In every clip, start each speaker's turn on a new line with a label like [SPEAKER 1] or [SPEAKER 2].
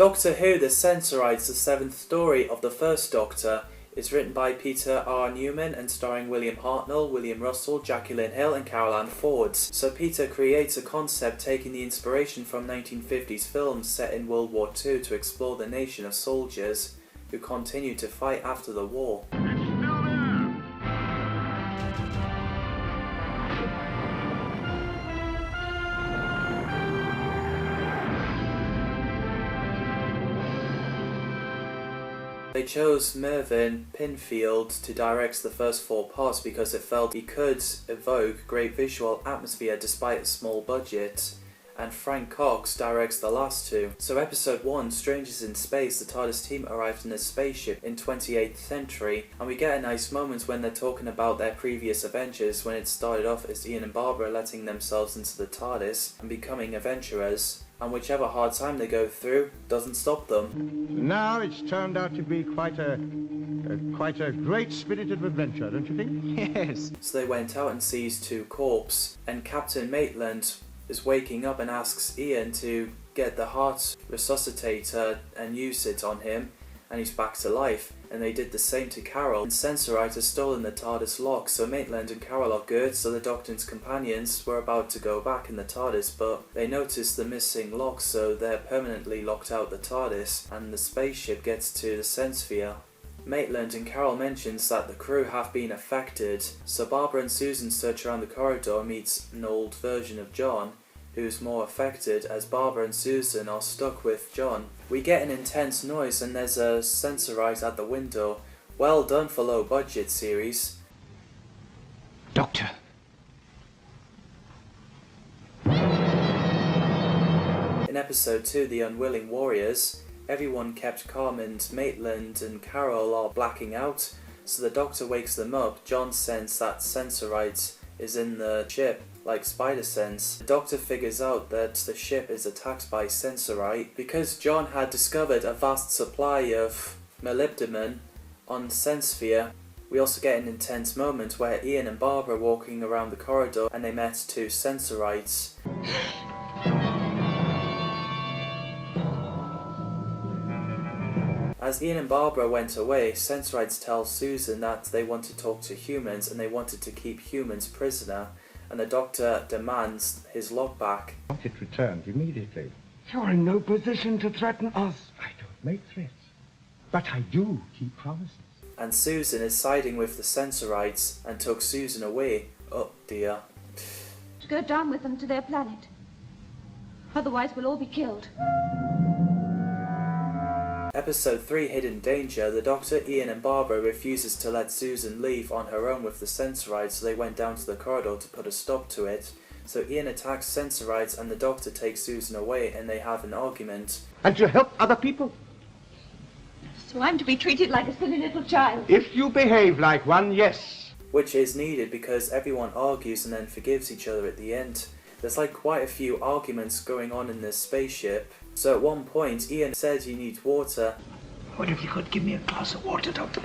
[SPEAKER 1] Doctor Who The Sensorites, the seventh story of the first Doctor, is written by Peter R. Newman and starring William Hartnell, William Russell, Jackie Lynn Hill and Carol Ann Ford. So Peter creates a concept taking the inspiration from 1950s films set in World War II to explore the nation of soldiers who continued to fight after the war. They chose Mervyn Pinfield to direct the first 4 parts because it felt he could evoke great visual atmosphere despite a small budget, and Frank Cox directs the last 2. So episode 1, Strangers in Space, the TARDIS team arrived in a spaceship in 28th century, and we get a nice moment when they're talking about their previous adventures, when it started off as Ian and Barbara letting themselves into the TARDIS and becoming adventurers. And whichever hard time they go through doesn't stop them.
[SPEAKER 2] Now it's turned out to be quite a great spirited adventure, don't you think?
[SPEAKER 3] Yes.
[SPEAKER 1] So they went out and seized 2 corpses, and Captain Maitland is waking up and asks Ian to get the heart resuscitator and use it on him, and he's back to life. And they did the same to Carol. And Sensorite has stolen the TARDIS lock, so Maitland and Carol are good, so the Doctor's companions were about to go back in the TARDIS, but they notice the missing lock, so they're permanently locked out the TARDIS, and the spaceship gets to the Sensphere. Maitland and Carol mentions that the crew have been affected, so Barbara and Susan search around the corridor and meet an old version of John, who's more affected, as Barbara and Susan are stuck with John. We get an intense noise and there's a Sensorite at the window. Well done for low budget series.
[SPEAKER 3] Doctor.
[SPEAKER 1] In episode 2, The Unwilling Warriors, everyone kept calm and Maitland and Carol are blacking out, so the Doctor wakes them up. John senses that Sensorite is in the ship, like spider sense. The Doctor figures out that the ship is attacked by Sensorite because John had discovered a vast supply of molybdenum on Sensphere. We also get an intense moment where Ian and Barbara are walking around the corridor and they met 2 Sensorites. As Ian and Barbara went away, Sensorites tell Susan that they want to talk to humans and they wanted to keep humans prisoner, and the Doctor demands his log back.
[SPEAKER 2] I want it returned immediately.
[SPEAKER 3] You're in no position to threaten us.
[SPEAKER 2] I don't make threats, but I do keep promises.
[SPEAKER 1] And Susan is siding with the Sensorites and took Susan away. Oh dear.
[SPEAKER 4] To go down with them to their planet. Otherwise we'll all be killed.
[SPEAKER 1] Episode 3, Hidden Danger, the Doctor, Ian and Barbara refuses to let Susan leave on her own with the Sensorites, so they went down to the corridor to put a stop to it. So Ian attacks Sensorites and the Doctor takes Susan away and they have an argument.
[SPEAKER 2] And to help other people.
[SPEAKER 4] So I'm to be treated like a silly little child.
[SPEAKER 2] If you behave like one, yes.
[SPEAKER 1] Which is needed because everyone argues and then forgives each other at the end. There's like quite a few arguments going on in this spaceship. So at one point, Ian says he needs water.
[SPEAKER 3] What if you could give me a glass of water, Doctor?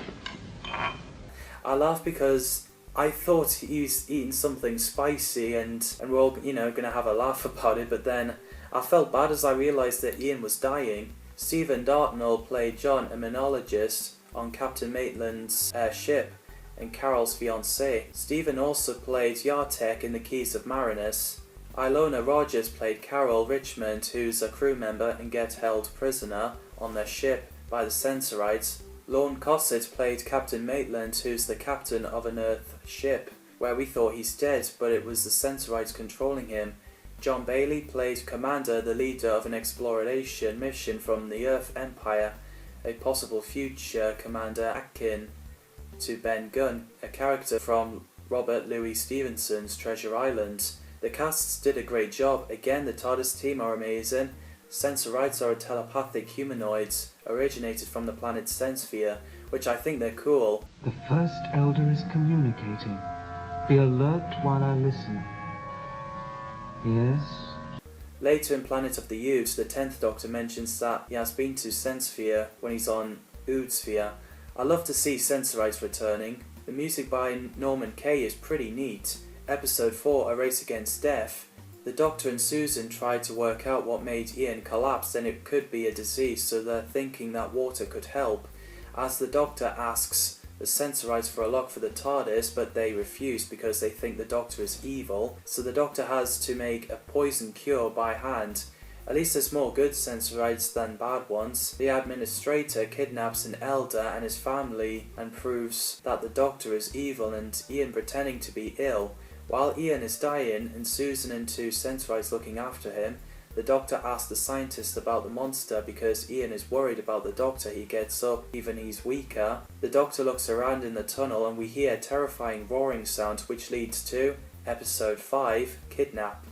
[SPEAKER 1] I laugh because I thought he's eating something spicy and we're all, gonna have a laugh about it, but then I felt bad as I realised that Ian was dying. Stephen Dartnell played John, a minologist on Captain Maitland's ship and Carol's fiancé. Stephen also played Yartek in The Keys of Marinus. Ilona Rogers played Carol Richmond, who's a crew member and gets held prisoner on their ship by the Sensorites. Lorne Cossett played Captain Maitland, who's the captain of an Earth ship, where we thought he's dead, but it was the Sensorites controlling him. John Bailey played Commander, the leader of an exploration mission from the Earth Empire, a possible future Commander akin to Ben Gunn, a character from Robert Louis Stevenson's Treasure Island. The casts did a great job. Again, the TARDIS team are amazing. Sensorites are a telepathic humanoids originated from the planet Sensphere, which I think they're cool.
[SPEAKER 5] The first elder is communicating. Be alert while I listen. Yes?
[SPEAKER 1] Later in Planet of the Youths, the 10th Doctor mentions that he has been to Sensphere when he's on Oodsphere. I love to see Sensorites returning. The music by Norman Kay is pretty neat. Episode 4, A Race Against Death. The Doctor and Susan try to work out what made Ian collapse, and it could be a disease, so they're thinking that water could help. As the Doctor asks the Sensorites for a lock for the TARDIS, but they refuse because they think the Doctor is evil, so the Doctor has to make a poison cure by hand. At least there's more good Sensorites than bad ones. The administrator kidnaps an elder and his family and proves that the Doctor is evil, and Ian pretending to be ill. While Ian is dying and Susan and 2 Sensorites looking after him, the Doctor asks the scientist about the monster because Ian is worried about the Doctor. He gets up, even he's weaker. The Doctor looks around in the tunnel and we hear a terrifying roaring sound, which leads to episode 5, Kidnap.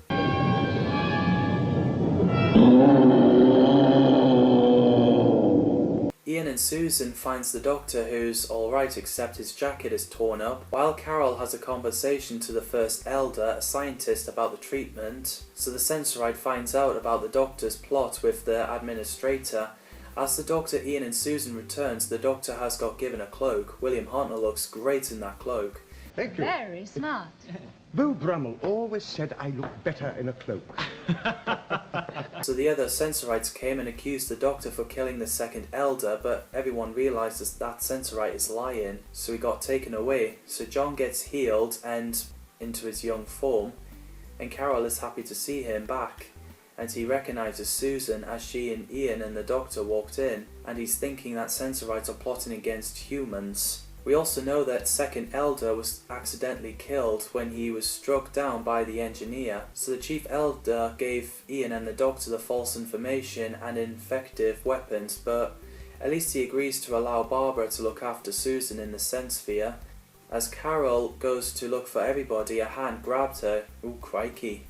[SPEAKER 1] Ian and Susan finds the Doctor, who's alright except his jacket is torn up, while Carol has a conversation to the First Elder, a scientist, about the treatment. So the Sensorite finds out about the Doctor's plot with the administrator. As the Doctor, Ian and Susan returns, the Doctor has got given a cloak. William Hartnell looks great in that cloak.
[SPEAKER 2] Thank you.
[SPEAKER 4] Very smart.
[SPEAKER 2] Beau Brummel always said I look better in a cloak.
[SPEAKER 1] So the other Sensorites came and accused the Doctor for killing the second Elder, but everyone realises that Sensorite is lying, so he got taken away. So John gets healed and into his young form, and Carol is happy to see him back, and he recognises Susan as she and Ian and the Doctor walked in, and he's thinking that Sensorites are plotting against humans. We also know that second Elder was accidentally killed when he was struck down by the engineer, so the Chief Elder gave Ian and the Doctor the false information and infective weapons, but at least he agrees to allow Barbara to look after Susan in the Sense Sphere. As Carol goes to look for everybody, a hand grabbed her. Ooh, crikey.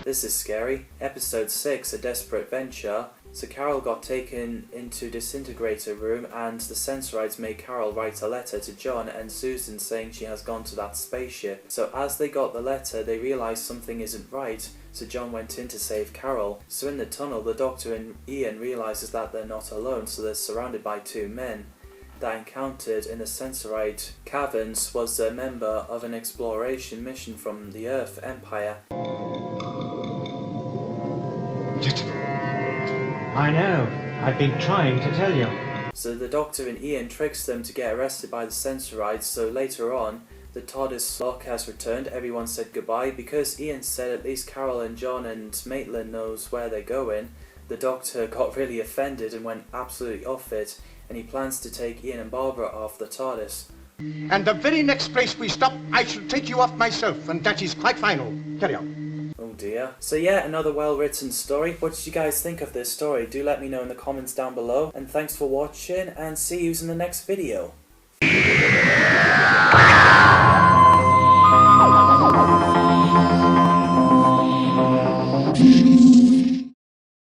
[SPEAKER 1] This is scary. Episode 6, A Desperate Venture. So Carol got taken into disintegrator room, and the Sensorites made Carol write a letter to John and Susan saying she has gone to that spaceship. So as they got the letter, they realised something isn't right, so John went in to save Carol. So in the tunnel, the Doctor and Ian realises that they're not alone, so they're surrounded by 2 men. That encountered in the Sensorite caverns was a member of an exploration mission from the Earth Empire.
[SPEAKER 5] I know. I've been trying to tell you.
[SPEAKER 1] So the Doctor and Ian tricks them to get arrested by the Sensorites, so later on, the TARDIS lock has returned, everyone said goodbye. Because Ian said at least Carol and John and Maitland knows where they're going, the Doctor got really offended and went absolutely off it, and he plans to take Ian and Barbara off the TARDIS.
[SPEAKER 2] And the very next place we stop, I shall take you off myself, and that is quite final. Carry on.
[SPEAKER 1] Oh dear. So yeah, another well-written story. What did you guys think of this story? Do let me know in the comments down below. And thanks for watching, and see you in the next video.